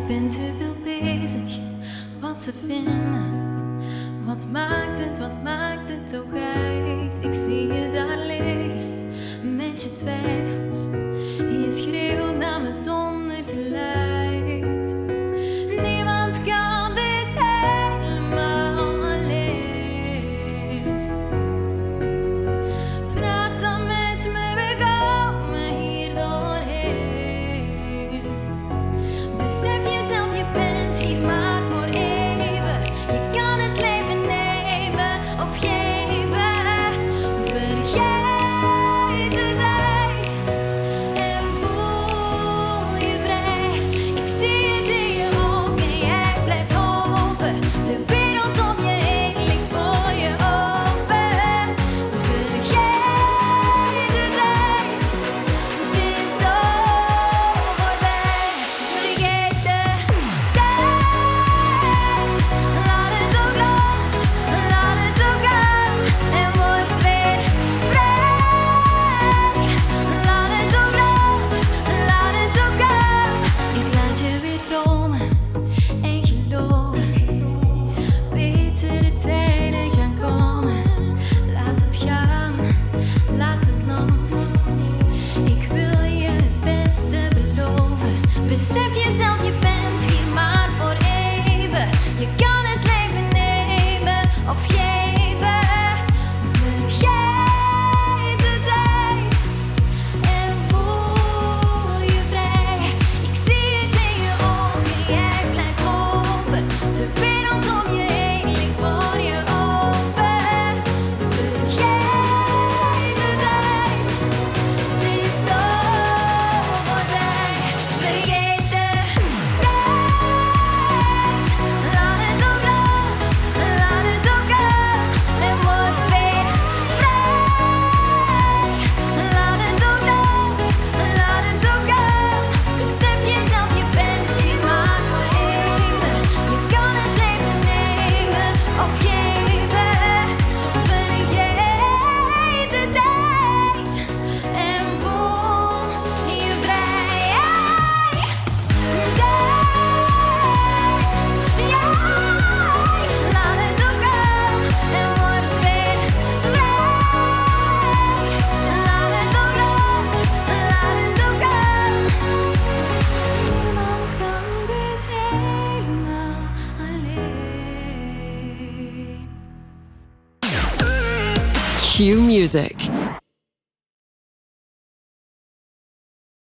ben te veel bezig, wat ze vinden. Wat maakt het toch uit? Ik zie je daar liggen, met je twijfels. Je schreeuwt naar me zonder geluid. Niemand kan dit helemaal alleen. Praat dan met me, we komen hier doorheen. Besef jezelf, je bent hier maar voor even. Je kan het leven nemen of geven. Vergeet de tijd en voel je vrij. Ik zie het in je ogen, jij blijft hopen. De wereld om je heen ligt voor je open. Vergeet de tijd, het is zo voorbij. Vergeet de tijd, laat het ook los, laat het ook gaan en word weer vrij. Laat het ook los, laat het ook gaan. Ik laat je weer dromen en geloven. Betere tijden gaan komen. Laat het gaan, laat het los. Ik wil je het beste beloven. Besef jezelf, je bent hier maar voor even. Je kan het leven nemen of geven. Vergeet de tijd en voel je vrij. Ik zie het in je ogen, jij blijft hopen. De wereld om je heen ligt voor je open. Vergeet de tijd, het is zo voorbij. Vergeet de tijd, laat het ook los, laat het ook gaan en word weer vrij. Laat het ook los, laat het ook gaan. Besef jezelf, je bent hier maar voor even. Je kan het leven nemen of geven. Vergeet de tijd en voel je vrij. Laat het ook gaan en word weer vrij. Laat het ook los, laat het ook gaan. Niemand kan dit helemaal alleen. Q Music.